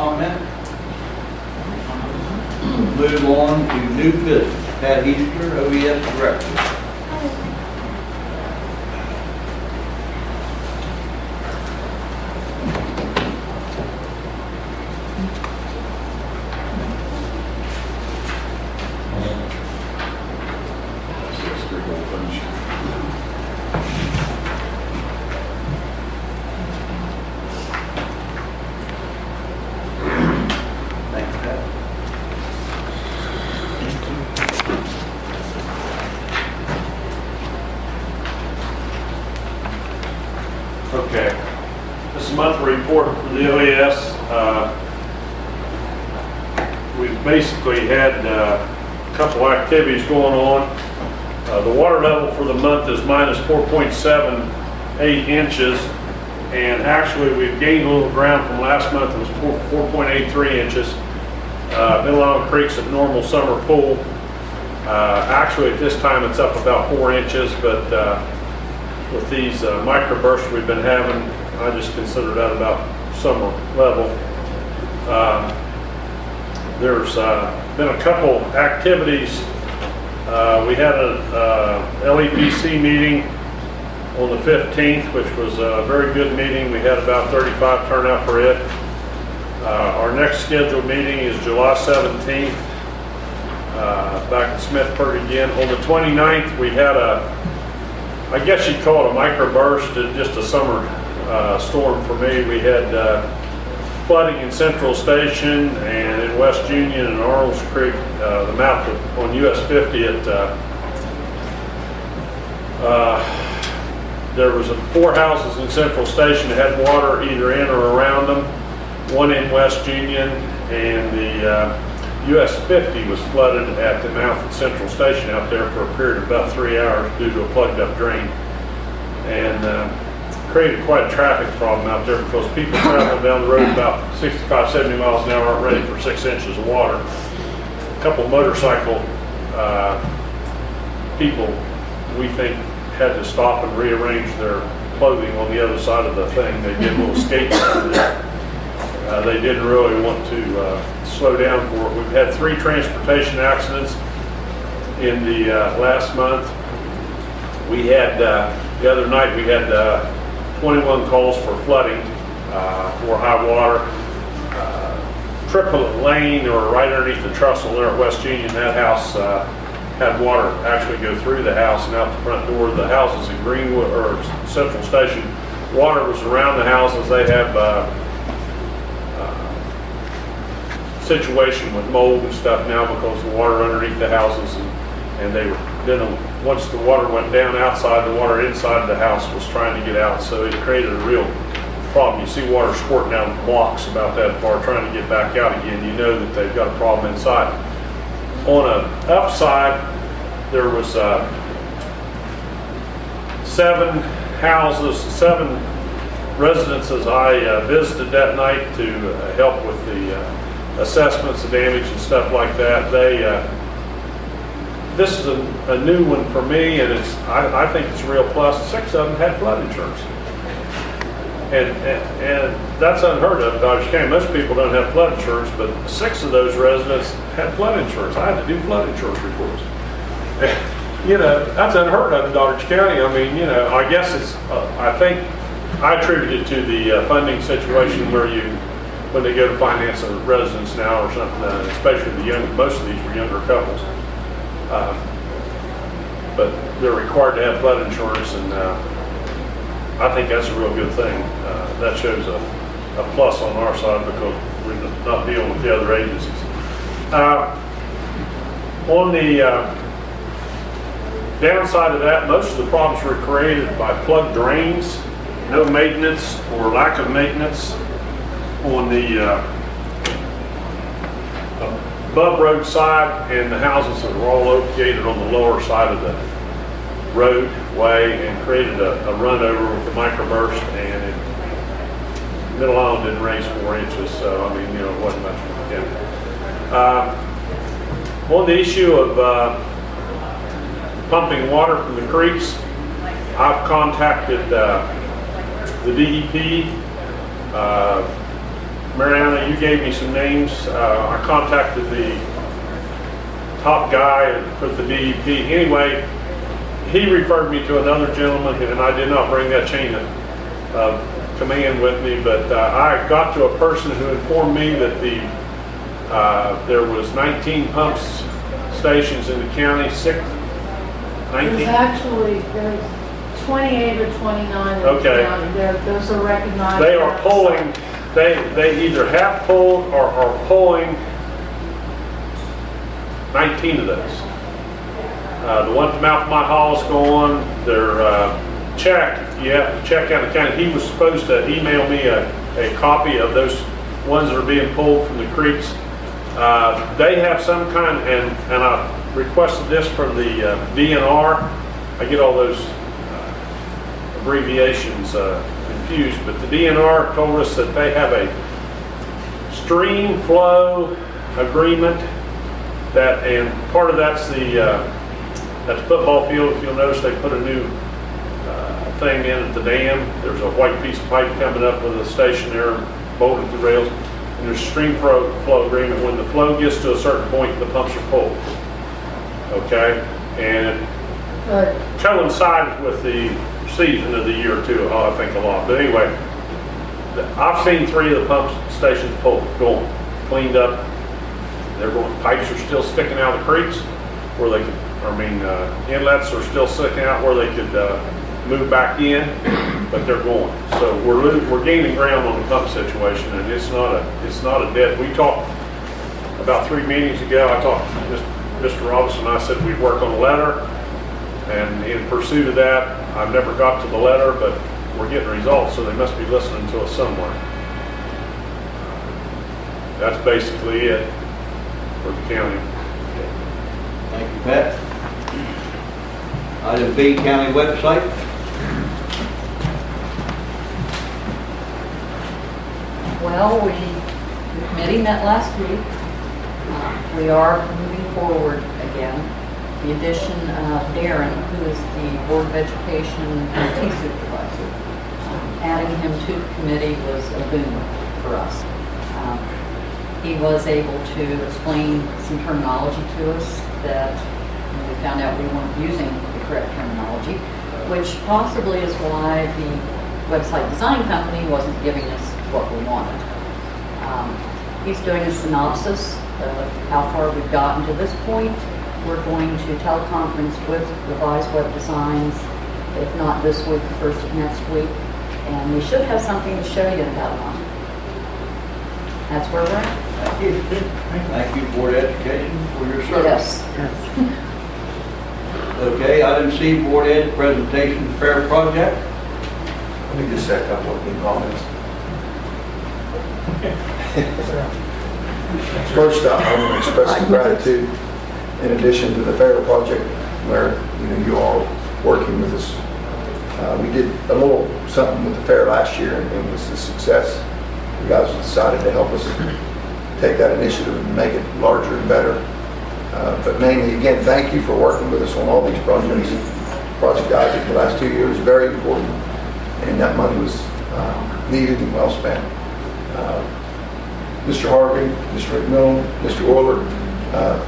comment? Move on to new business. Pat Easter, OES Director. Thanks, Pat. Okay, this is a monthly report for the OES. We've basically had a couple activities going on. The water level for the month is minus 4.78 inches, and actually we've gained a little ground from last month. It was 4.83 inches. Middle Island Creek's at normal summer pool. Actually at this time it's up about 4 inches, but with these microbursts we've been having, I just consider that about summer level. There's been a couple activities. We had a LEPC meeting on the 15th, which was a very good meeting. We had about 35 turnout for it. Our next scheduled meeting is July 17th, back in Smithburg again. On the 29th, we had I guess you'd call it a microburst, just a summer storm for me. We had flooding in Central Station and in West Union and Arnold's Creek, the mouth on US 50 at, there was 4 houses in Central Station that had water either in or around them, one in West Union, and the US 50 was flooded at the mouth of Central Station out there for a period of about 3 hours due to a plugged up drain, and created quite a traffic problem out there because people traveling down the road about 65, 70 miles an hour aren't ready for 6 inches of water. A couple motorcycle people, we think, had to stop and rearrange their clothing on the other side of the thing. They did little skates out there. They didn't really want to slow down for it. We've had 3 transportation accidents in the last month. We had, the other night we had 21 calls for flooding, for high water. Triplet Lane, or right underneath the trestle there at West Union, that house had water actually go through the house and out the front door of the houses in Greenwood, or Central Station. Water was around the houses. They have situation with mold and stuff now because the water underneath the houses, and they were, then once the water went down outside, the water inside the house was trying to get out, so it created a real problem. You see water squirting down blocks about that far trying to get back out again. You know that they've got a problem inside. On an upside, there was 7 houses, 7 residences I visited that night to help with the assessments of damage and stuff like that. This is a new one for me, and I think it's a real plus. 6 of them had flood insurance, and that's unheard of in Dodge County. Most people don't have flood insurance, but 6 of those residents had flood insurance. I had to do flood insurance reports. You know, that's unheard of in Dodge County. I mean, you know, I guess it's, I think I attribute it to the funding situation where when they go to finance a residence now or something, especially most of these were younger couples. But they're required to have flood insurance, and I think that's a real good thing. That shows a plus on our side because we're not dealing with the other agencies. On the downside of that, most of the problems were created by plugged drains, no maintenance or lack of maintenance on the above road side, and the houses that were all located on the lower side of the roadway, and created a run over with the microburst, and Middle Island didn't raise 4 inches, so I mean, you know, it wasn't much for the county. On the issue of pumping water from the creeks, I've contacted the DEP. Mariana, you gave me some names. I contacted the top guy with the DEP. Anyway, he referred me to another gentleman, and I did not bring that chain of command with me, but I got to a person who informed me that there was 19 pumps stations in the county, 19? There's actually, there's 28 or 29 in the Okay. county. Those are recognized. They are pulling, they either have pulled or are pulling 19 of those. The one at the mouth of my hall is going. They're checked. You have to check out the county. He was supposed to email me a copy of those ones that are being pulled from the creeks. They have some kind, and I requested this from the DNR. I get all those abbreviations confused, but the DNR told us that they have a stream flow agreement that, and part of that's at the football field. If you'll notice, they put a new thing in at the dam. There's a white piece of pipe coming up with a station there bolted to the rails, and there's a stream flow agreement. When the flow gets to a certain point, the pumps are pulled. Okay, and But coincides with the season of the year too, I think a lot. But anyway, I've seen 3 of the pump stations pulled, going, cleaned up. They're going, pipes are still sticking out of the creeks where they could, inlets are still sticking out where they could move back in, but they're going. So we're gaining ground on the pump situation, and it's not a dead. We talked about 3 meetings ago. I talked to Mr. Robinson. I said we'd work on a letter, and in pursuit of that, I've never got to the letter, but we're getting results, so they must be listening to us somewhere. That's basically it for the county. Thank you, Pat. Item B, county website. Well, the committee met last week. We are moving forward again. The addition of Darren, who is the Board of Education IT supervisor. Adding him to the committee was a boon for us. He was able to explain some terminology to us that we found out we weren't using the correct terminology, which possibly is why the website design company wasn't giving us what we wanted. He's doing a synopsis of how far we've gotten to this point. We're going to teleconference with Revised Web Designs, if not this week, the first of next week, and we should have something to show you in about a month. That's where we're at. Thank you. Thank you, Board of Education, for your service. Yes. Okay, item C, Board Ed presentation fair project. Let me just say a couple of comments. First, I want to express some gratitude in addition to the fair project where you all working with us. We did a little something with the fair last year and it was a success. You guys decided to help us take that initiative and make it larger and better. But mainly, again, thank you for working with us on all these projects. Project Isaac the last 2 years, very important, and that money was needed and well spent. Mr. Harvey, Mr. McMillan, Mr. Euler,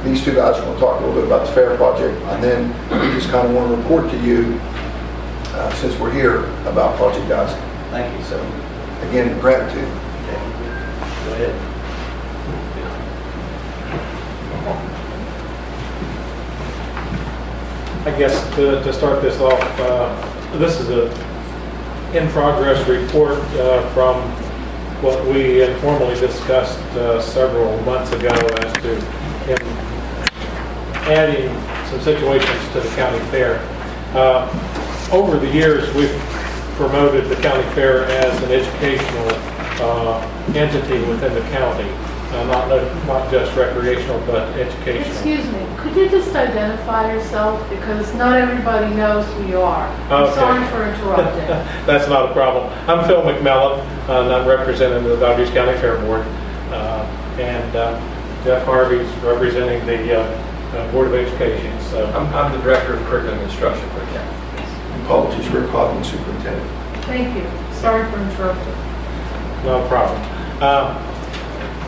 these 2 guys are going to talk a little bit about the fair project, and then we just kind of want to report to you, since we're here, about Project Isaac. Thank you. So, again, gratitude. Go ahead. I guess to start this off, this is a in-progress report from what we informally discussed several months ago as to him adding some situations to the county fair. Over the years, we've promoted the county fair as an educational entity within the county, not just recreational, but educational. excuse me, could you just identify yourself? Because not everybody knows who you are. I'm Okay. sorry for interrupting. That's not a problem. I'm Phil McMillan, and I'm representing the Doggies County Fair Board. And Jeff Harvey's representing the Board of Education. So I'm the Director of Curriculum and Instruction for the county. Apologies, Rick Hodgman, Superintendent. Thank you. Sorry for interrupting. no problem.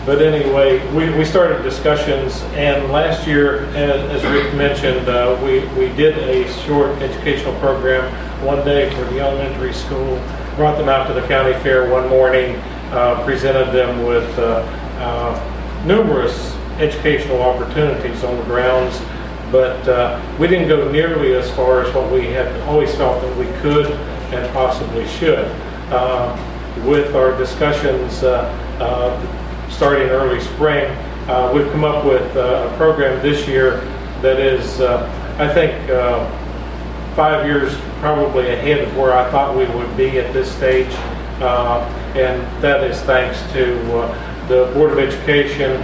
But anyway, we started discussions, and last year, as Rick mentioned, we did a short educational program one day for the elementary school, brought them out to the county fair one morning, presented them with numerous educational opportunities on the grounds, but we didn't go nearly as far as what we had always felt that we could and possibly should. With our discussions starting early spring, we've come up with a program this year that is, I think, 5 years probably ahead of where I thought we would be at this stage, and that is thanks to the Board of Education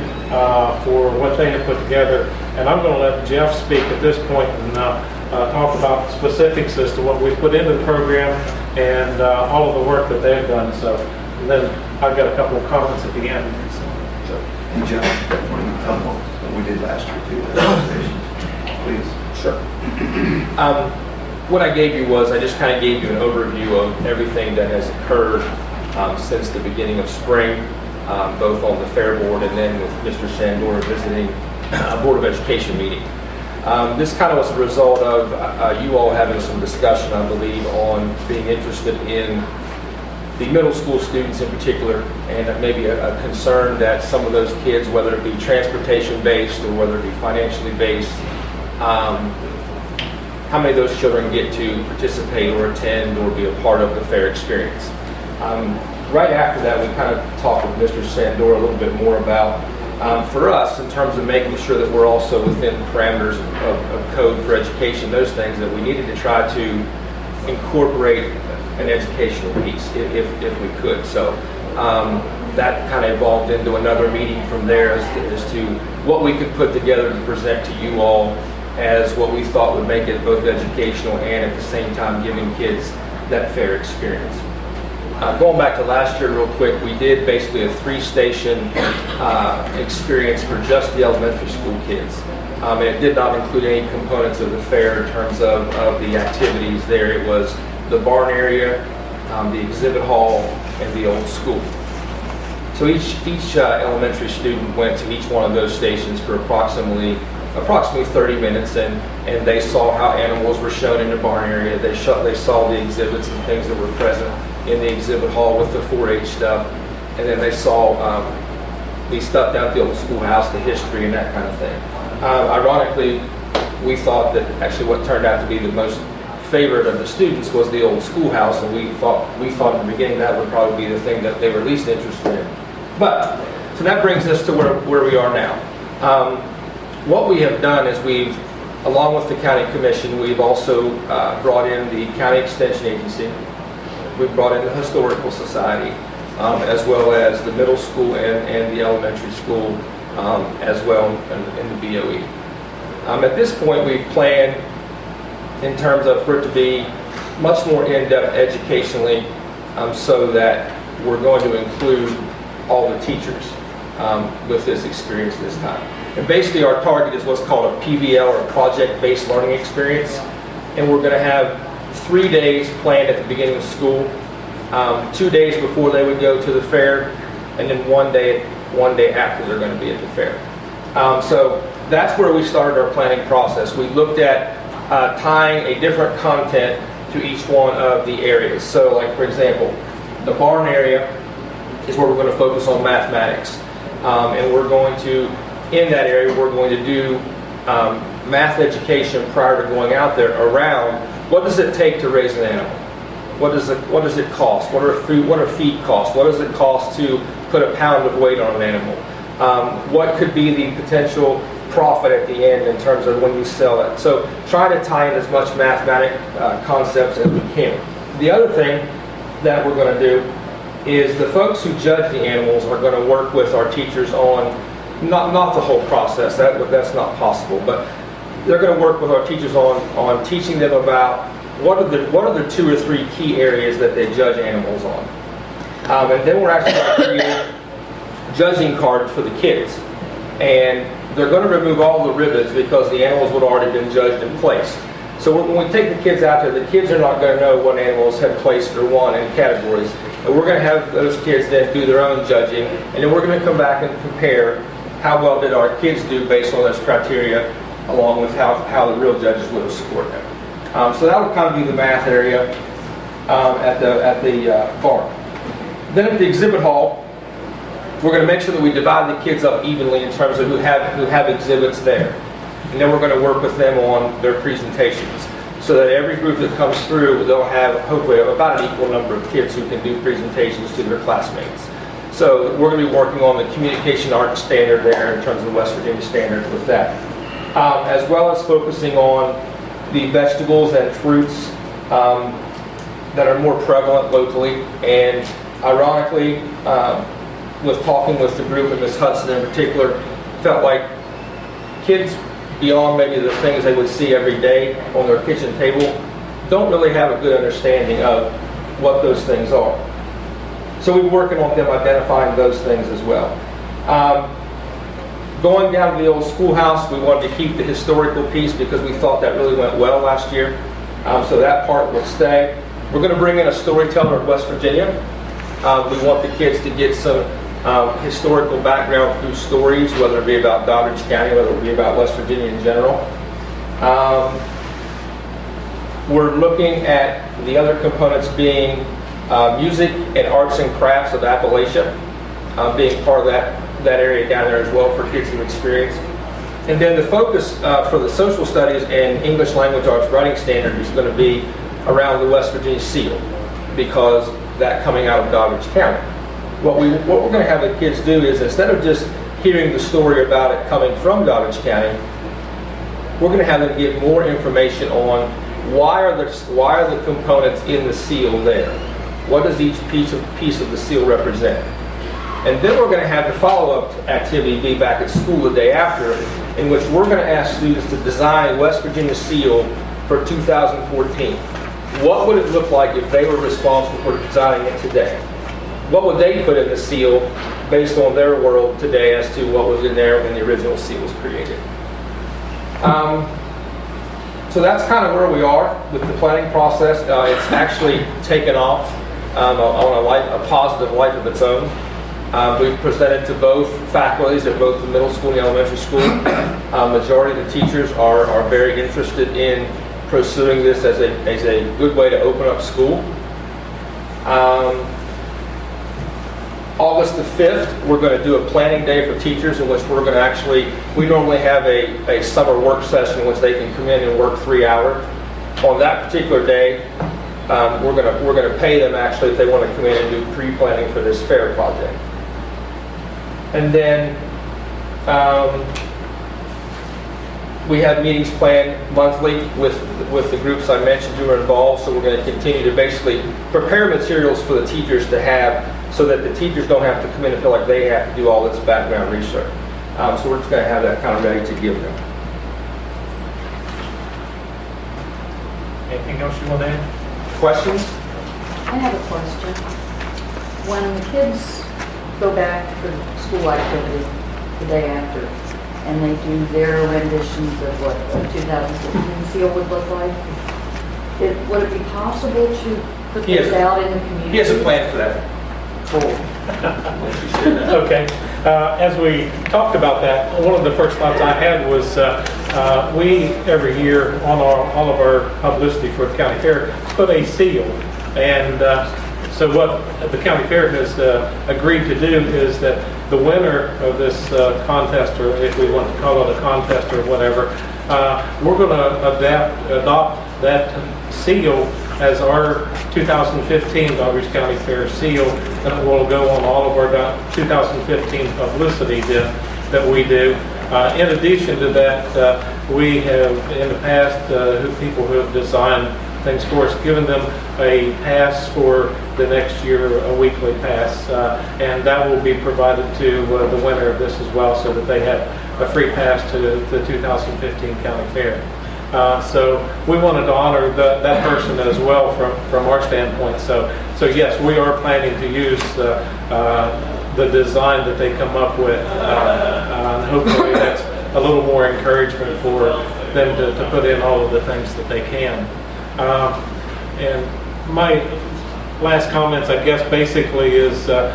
for what they have put together. And I'm going to let Jeff speak at this point and talk about specifics as to what we put into the program and all of the work that they've done. So, and then I've got a couple of comments at the end. So, and John, why don't you tell them what we did last year too? Please. Sure. What I gave you was, I just kind of gave you an overview of everything that has occurred since the beginning of spring, both on the Fair Board and then with Mr. Sandor visiting a Board of Education meeting. This kind of was a result of you all having some discussion, I believe, on being interested in the middle school students in particular, and maybe a concern that some of those kids, whether it be transportation based or whether it be financially based, how many of those children get to participate or attend or be a part of the fair experience. Right after that, we kind of talked with Mr. Sandor a little bit more about, for us, in terms of making sure that we're also within the parameters of code for education, those things that we needed to try to incorporate an educational piece if we could. So that kind of evolved into another meeting from there as to what we could put together to present to you all as what we thought would make it both educational and at the same time giving kids that fair experience. Going back to last year real quick, we did basically a 3-station experience for just the elementary school kids. And it did not include any components of the fair in terms of the activities there. It was the barn area, the exhibit hall, and the old school. So each elementary student went to each one of those stations for approximately 30 minutes, and they saw how animals were shown in the barn area. They saw the exhibits and things that were present in the exhibit hall with the 4-H stuff, and then they saw the stuff down at the old schoolhouse, the history and that kind of thing. Ironically, we thought that actually what turned out to be the most favorite of the students was the old schoolhouse, and we thought in the beginning that would probably be the thing that they were least interested in. But so that brings us to where we are now. What we have done is we've, along with the County Commission, we've also brought in the County Extension Agency. We've brought in the Historical Society, as well as the middle school and the elementary school, as well in the BOE. At this point, we've planned in terms of for it to be much more in-depth educationally, so that we're going to include all the teachers with this experience this time. And basically our target is what's called a PBL, or project-based learning experience. And we're going to have 3 days planned at the beginning of school, 2 days before they would go to the fair, and then one day after they're going to be at the fair. So that's where we started our planning process. We looked at tying a different content to each one of the areas. So like, for example, the barn area is where we're going to focus on mathematics. And we're going to, in that area, we're going to do math education prior to going out there around what does it take to raise an animal? What does it cost? What are feed costs? What does it cost to put a pound of weight on an animal? What could be the potential profit at the end in terms of when you sell it? So try to tie in as much mathematic concepts as we can. The other thing that we're going to do is the folks who judge the animals are going to work with our teachers on, not the whole process, that's not possible, but they're going to work with our teachers on teaching them about what are the 2 or 3 key areas that they judge animals on. And then we're actually going to create judging cards for the kids. And they're going to remove all the ribbons because the animals would already been judged in place. So when we take the kids out there, the kids are not going to know what animals have placed or won in categories. And we're going to have those kids then do their own judging, and then we're going to come back and compare how well did our kids do based on those criteria, along with how the real judges would have scored them. So that would kind of be the math area at the barn. Then at the exhibit hall, we're going to make sure that we divide the kids up evenly in terms of who have exhibits there. And then we're going to work with them on their presentations, so that every group that comes through, they'll have hopefully about an equal number of kids who can do presentations to their classmates. So we're going to be working on the communication arts standard there in terms of the West Virginia standards with that. As well as focusing on the vegetables and fruits that are more prevalent locally. And ironically, with talking with the group and Ms. Hudson in particular, felt like kids, beyond maybe the things they would see every day on their kitchen table, don't really have a good understanding of what those things are. So we're working on them identifying those things as well. Going down to the old schoolhouse, we wanted to keep the historical piece because we thought that really went well last year. So that part will stay. We're going to bring in a storyteller of West Virginia. We want the kids to get some historical background through stories, whether it be about Doddridge County, whether it be about West Virginia in general. We're looking at the other components being music and arts and crafts of Appalachia, being part of that area down there as well for kids to experience. And then the focus for the social studies and English language arts writing standard is going to be around the West Virginia seal, because that coming out of Doddridge County. What we're going to have the kids do is, instead of just hearing the story about it coming from Doddridge County, we're going to have them get more information on why are the components in the seal there? What does each piece of the seal represent? And then we're going to have the follow-up activity be back at school the day after, in which we're going to ask students to design West Virginia seal for 2014. What would it look like if they were responsible for designing it today? What would they put in the seal based on their world today as to what was in there when the original seal was created? So that's kind of where we are with the planning process. It's actually taken off on a positive life of its own. We've presented to both faculties at both the middle school and the elementary school. Majority of the teachers are very interested in pursuing this as a good way to open up school. August the 5th, we're going to do a planning day for teachers, in which we're going to we normally have a summer work session in which they can come in and work 3 hours. On that particular day, we're going to pay them actually if they want to come in and do pre-planning for this fair project. And then we have meetings planned monthly with the groups I mentioned who are involved, so we're going to continue to basically prepare materials for the teachers to have, so that the teachers don't have to come in and feel like they have to do all this background research. So we're just going to have that kind of ready to give them. Anything else you want to add? Questions? I have a question. When the kids go back for school activity the day after, and they do their renditions of what the 2015 seal would look like, would it be possible to put this out in the community? He has a plan for that. Okay. As we talked about that, one of the first thoughts I had was we every year on all of our publicity for the county fair put a seal, and so what the county fair has agreed to do is that the winner of this contest, or if we want to call it a contest or whatever, we're going to adopt that seal as our 2015 Doddridge County Fair seal, and it will go on all of our 2015 publicity that we do. In addition to that, we have in the past, people who have designed things for us, given them a pass for the next year, a weekly pass, and that will be provided to the winner of this as well, so that they have a free pass to the 2015 County Fair. So we wanted to honor that person as well from our standpoint. So yes, we are planning to use the design that they come up with, and hopefully that's a little more encouragement for them to put in all of the things that they can. And my last comments, I guess, basically is the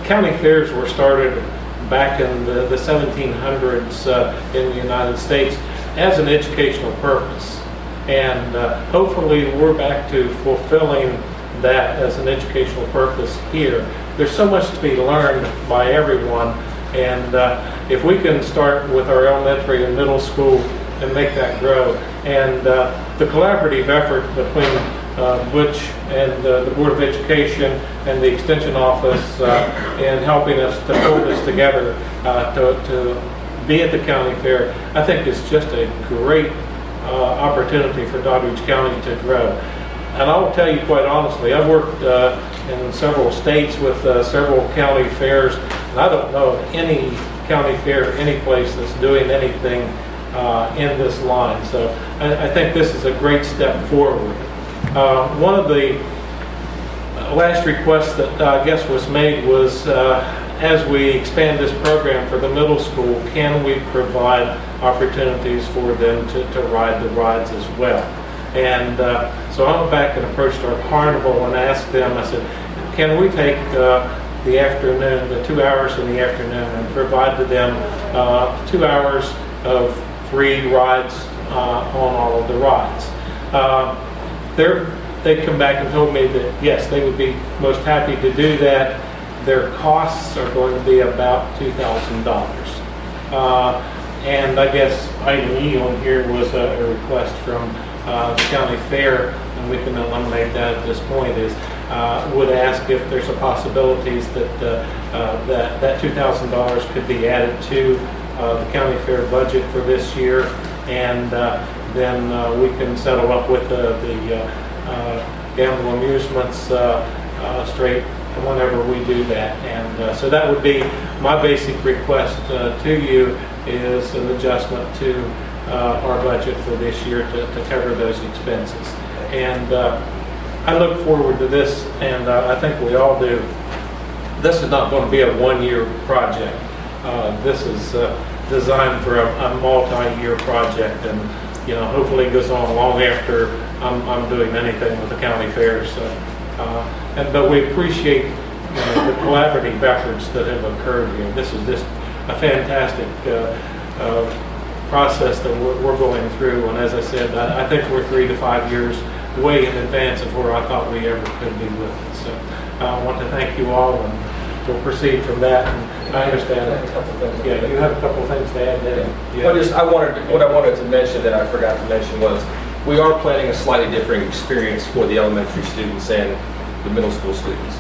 county fairs were started back in the 1700s in the United States as an educational purpose. And hopefully we're back to fulfilling that as an educational purpose here. There's so much to be learned by everyone, and if we can start with our elementary and middle school and make that grow, and the collaborative effort between Butch and the Board of Education and the Extension Office in helping us to pull this together to be at the county fair, I think is just a great opportunity for Doddridge County to grow. And I will tell you quite honestly, I've worked in several states with several county fairs, and I don't know of any county fair, any place that's doing anything in this line. So I think this is a great step forward. One of the last requests that I guess was made was as we expand this program for the middle school, can we provide opportunities for them to ride the rides as well? And so I went back and approached our carnival and asked them, I said, can we take the afternoon, the 2 hours in the afternoon, and provide to them 2 hours of free rides on all of the rides? They come back and told me that yes, they would be most happy to do that. Their costs are going to be about $2,000. And I guess item E on here was a request from the county fair, and we can eliminate that at this point, is would ask if there's a possibilities that that $2,000 could be added to the county fair budget for this year, and then we can settle up with the gamble amusements straight whenever we do that. And so that would be my basic request to you, is an adjustment to our budget for this year to cover those expenses. And I look forward to this, and I think we all do. This is not going to be a one-year project. This is designed for a multi-year project, and hopefully it goes on long after I'm doing anything with the county fairs. But we appreciate the collaborative efforts that have occurred here. This is just a fantastic process that we're going through, and as I said, I think we're 3 to 5 years way in advance of where I thought we ever could be with it. So I want to thank you all, and we'll proceed from that. And I understand. Yeah, you have a couple of things to add there. Yeah. What I wanted to mention that I forgot to mention was we are planning a slightly different experience for the elementary students and the middle school students.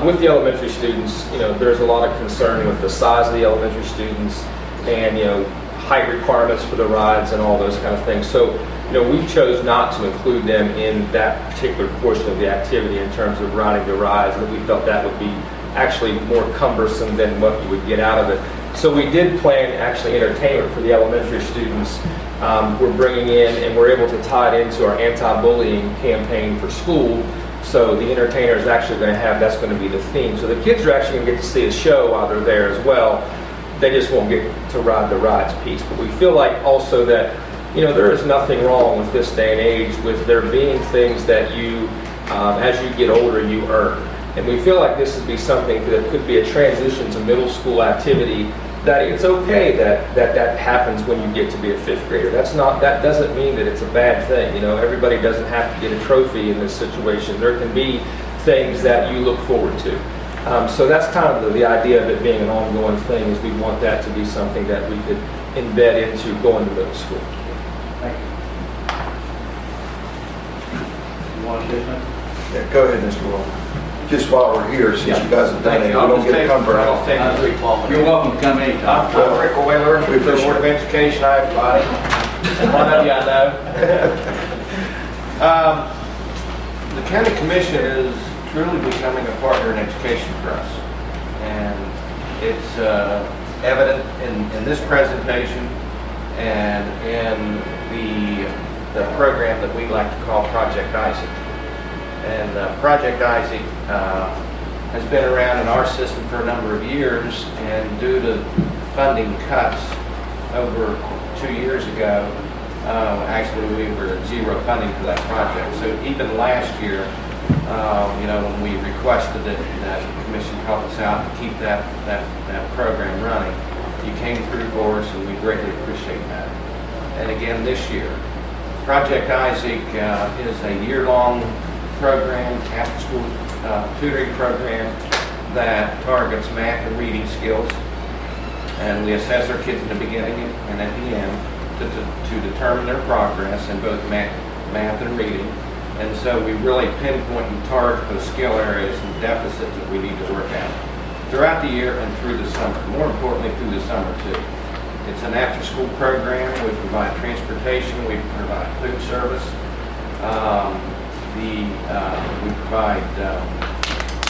With the elementary students, there's a lot of concern with the size of the elementary students and height requirements for the rides and all those kind of things. So we chose not to include them in that particular portion of the activity in terms of riding the rides, and we felt that would be actually more cumbersome than what you would get out of it. So we did plan actually entertainment for the elementary students. We're bringing in, and we're able to tie it into our anti-bullying campaign for school. So the entertainer is actually going to have, that's going to be the theme. So the kids are actually going to get to see a show while they're there as well. They just won't get to ride the rides piece. But we feel like also that, there is nothing wrong with this day and age with there being things that you, as you get older, you earn. And we feel like this would be something that could be a transition to middle school activity, that it's okay that happens when you get to be a 5th grader. That doesn't mean that it's a bad thing. Everybody doesn't have to get a trophy in this situation. There can be things that you look forward to. So that's kind of the idea of it being an ongoing thing, is we want that to be something that we could embed into going to middle school. Thank you. You want to say something? Yeah, go ahead, Mr. Walker. Just while we're here, since you guys have done it, we don't get a comfort. You're welcome to come anytime. I'm Rick Wheeler, We with the appreciate Board of Education. Hi, everybody. One of you I know. The County Commission is truly becoming a partner in education for us. And it's evident in this presentation and in the program that we like to call Project Isaac. And Project Isaac has been around in our system for a number of years, and due to funding cuts over 2 years ago, actually we were at zero funding for that project. So even last year, when we requested that the commission help us out to keep that program running, you came through for us, and we greatly appreciate that. And again, this year, Project Isaac is a year-long program, after-school tutoring program that targets math and reading skills. And we assess our kids in the beginning and at the end to determine their progress in both math and reading. And so we really pinpoint and target those skill areas and deficits that we need to work out throughout the year and through the summer, more importantly through the summer too. It's an after-school program. We provide transportation, we provide food service, we provide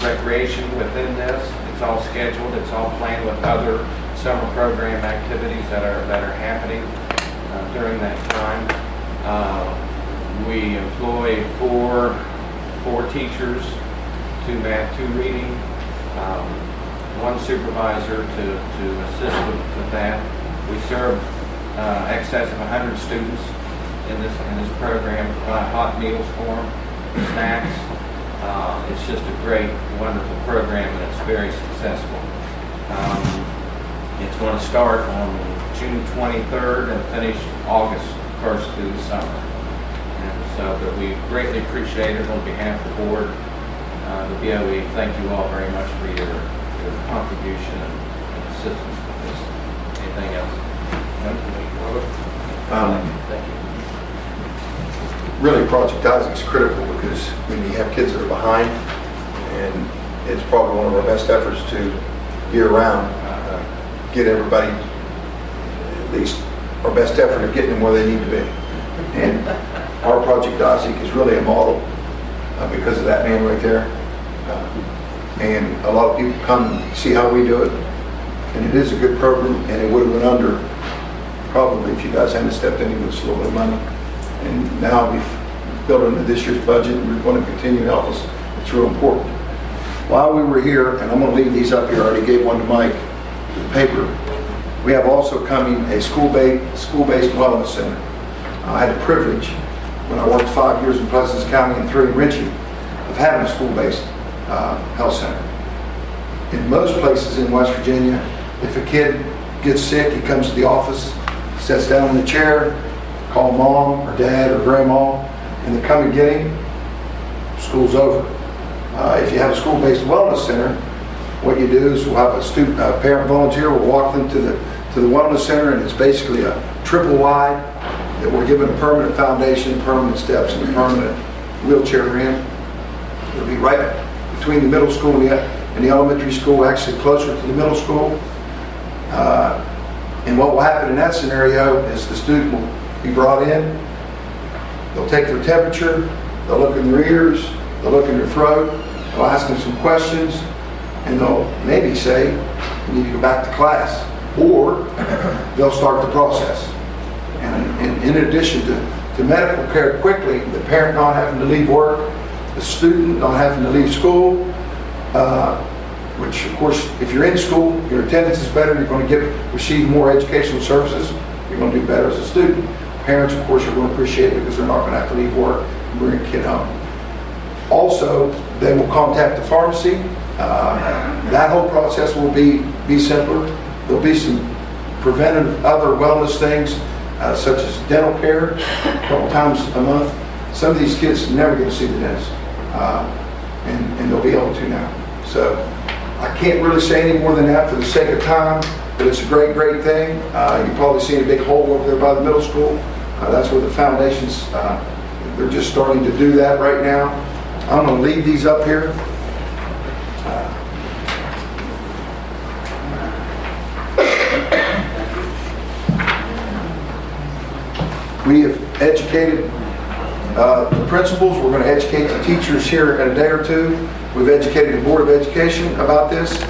recreation within this. It's all scheduled, it's all planned with other summer program activities that are happening during that time. We employ four teachers, 2 math, 2 reading, 1 supervisor to assist with that. We serve excess of 100 students in this program, provide hot meals for them, snacks. It's just a great, wonderful program, and it's very successful. It's going to start on June 23rd and finish August 1st through the summer. So that we greatly appreciate it on behalf of the board, the BOE. Thank you all very much for your contribution and assistance with this. Anything else? Thank you. Really, Project Isaac is critical because when you have kids that are behind, and it's probably one of our best efforts to year round, get everybody, at least our best effort of getting them where they need to be. And our Project Isaac is really a model because of that man right there. And a lot of people come and see how we do it. And it is a good program, and it would have went under probably if you guys hadn't stepped in with us a little bit of money. And now we've built into this year's budget, and we're going to continue to help us. It's real important. While we were here, and I'm going to leave these up here, I already gave one to Mike, the paper. We have also coming a school-based wellness center. I had the privilege, when I worked 5 years in Pleasant County and 3 in Ritchie, of having a school-based health center. In most places in West Virginia, if a kid gets sick, he comes to the office, sits down in the chair, call mom or dad or grandma, and they come and get him, school's over. If you have a school-based wellness center, what you do is we'll have a parent volunteer will walk them to the wellness center, and it's basically a triple wide that we're given a permanent foundation, permanent steps, and a permanent wheelchair ramp. It'll be right between the middle school and the elementary school, actually closer to the middle school. And what will happen in that scenario is the student will be brought in, they'll take their temperature, they'll look in their ears, they'll look in their throat, they'll ask them some questions, and they'll maybe say, you need to go back to class, or they'll start the process. And in addition to medical care quickly, the parent not having to leave work, the student not having to leave school, which of course, if you're in school, your attendance is better, you're going to receive more educational services, you're going to do better as a student. Parents, of course, are going to appreciate it because they're not going to have to leave work and bring a kid home. Also, they will contact the pharmacy. That whole process will be simpler. There'll be some preventative other wellness things, such as dental care, a couple times a month. Some of these kids never get to see the dentist, and they'll be able to now. So I can't really say any more than that for the sake of time, but it's a great, great thing. You've probably seen a big hole over there by the middle school. That's where the foundations, they're just starting to do that right now. I'm going to leave these up here. We have educated the principals. We're going to educate the teachers here in a day or two. We've educated the Board of Education about this.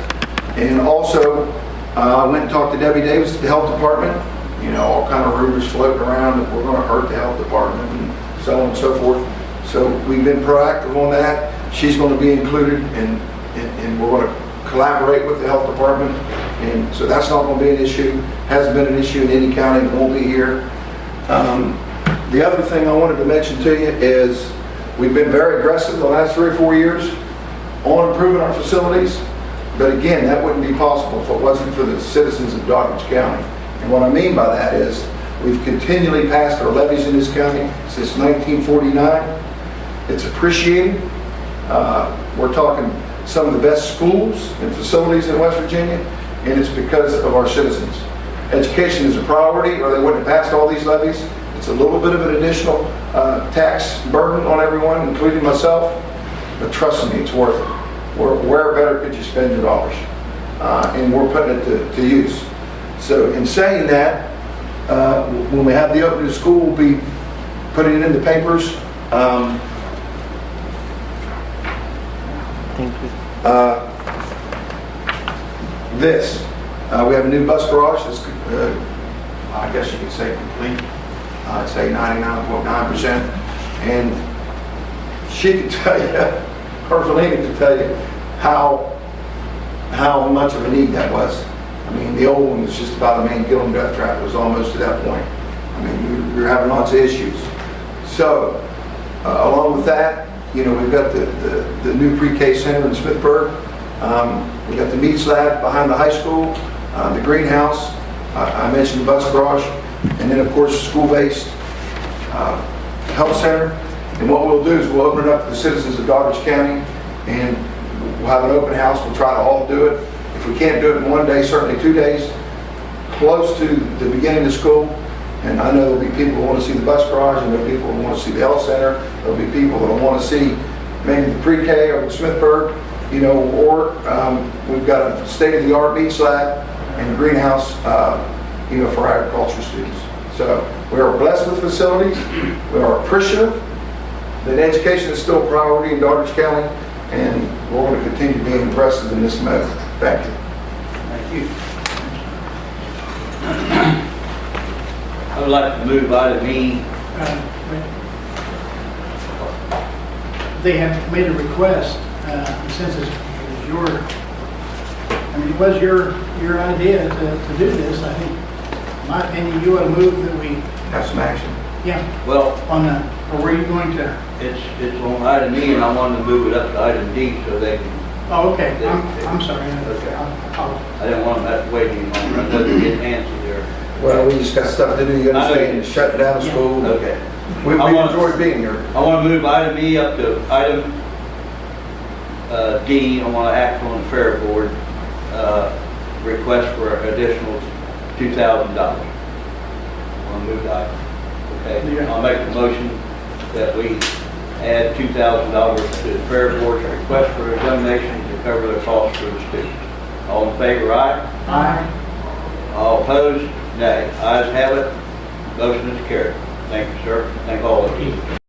And also, I went and talked to Debbie Davis at the Health Department. You know, all kind of rumors floating around that we're going to hurt the Health Department and so on and so forth. So we've been proactive on that. She's going to be included, and we're going to collaborate with the Health Department. And so that's not going to be an issue. Hasn't been an issue in any county. It won't be here. The other thing I wanted to mention to you is We've been very aggressive the last 3 or 4 years on improving our facilities, but again, that wouldn't be possible if it wasn't for the citizens of Douglas County. And what I mean by that is, we've continually passed our levies in this county since 1949. It's appreciated. We're talking some of the best schools and facilities in West Virginia, and it's because of our citizens. Education is a priority, or they wouldn't have passed all these levies. It's a little bit of an additional tax burden on everyone, including myself, but trust me, it's worth it. Where better could you spend your dollars? And we're putting it to use. So in saying that, when we have the opening of school, we'll be putting it in the papers. We have a new bus garage that's, I guess you could say complete. I'd say 99.9%. And she could tell you, or Valina could tell you, how much of a need that was. I mean, the old one was just about a main Gillum death trap. It was almost to that point. I mean, we were having lots of issues. So, along with that, you know, we've got the new pre-K center in Smithburg. We've got the meat slab behind the high school, the greenhouse. I mentioned the bus garage, and then of course school-based health center. And what we'll do is we'll open it up to the citizens of Douglas County, and we'll have an open house. We'll try to all do it. If we can't do it in one day, certainly 2 days, close to the beginning of school. And I know there'll be people who want to see the bus garage, and there'll be people who want to see the health center. There'll be people that will want to see maybe the pre-K or the Smithburg, you know, or we've got a state-of-the-art meat slab and greenhouse, you know, for agriculture students. So we are blessed with facilities. We are appreciative that education is still a priority in Douglas County, and we're going to continue being aggressive in this mode. Thank you. Thank you. I would like to move item E. They have made a request, since it was your idea to do this. I think, in my opinion, you ought to move that we, Have some action. yeah, Well, or were you going to? it's on item E, and I wanted to move it up to item D so they can, Oh, okay, I'm sorry. Okay. I'll- I didn't want them to have to wait any longer. I know they didn't answer there. Well, we just got stuff to do. You understand? Shutting down school. Okay. We I want- enjoyed being here. I want to move item E up to item D. I want to act on the fair board request for additional $2,000. I want to move the item. Okay. Yeah. I'll make the motion that we add $2,000 to the fair board's request for a donation to cover the cost for the students. All in favor, aye? Aye. All opposed, nay. Ayes have it. Motion is carried. Thank you, sir. Thank all of you.